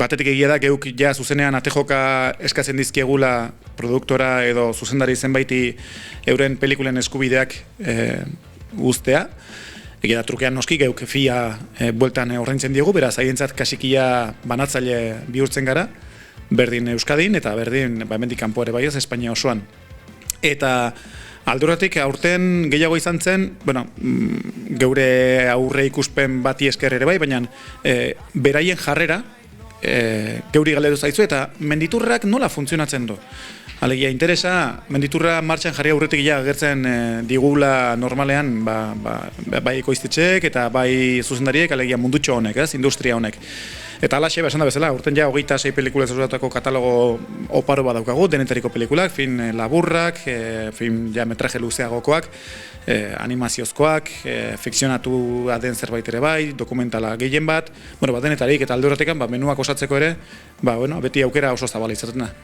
batetik egia da geuk ja zuzenean atejoka eskatzen dizkiegula produktora edo zuzendari zenbaiti euren pelikulen eskubideak uztea. Egia da trukean noski geuk fia bueltan ordaintzen diegu, beraz haientzat kasikia banatzaile bihurtzen gara, berdin Euskadin eta berdin hemendik kanpo ere bai ez Espainia osoan. Eta alduratik aurten gehiago izan zen, geure aurre ikuspen bati esker ere bai, baina beraien jarrera geuri galdetu zaizu eta menditurrak nola funtzionatzen du. Alegia interesa, menditurra martxan jarri aurretik ja agertzen digula normalean bai ekoiztetxeek eta bai zuzendariek, alegia mundutxo honek, industria honek. Eta alaxe, esan da bezala, urten ja 26 pelikula zauzatako katalogo oparo bat daukagu, denetariko pelikulak, film laburrak, film ja metraje luzeagokoak, animaziozkoak, fikzionatu den zerbait ere bai, dokumentala gehien bat, denetarik eta alde horretik menuak osatzeko ere, beti aukera oso zabala izaten da.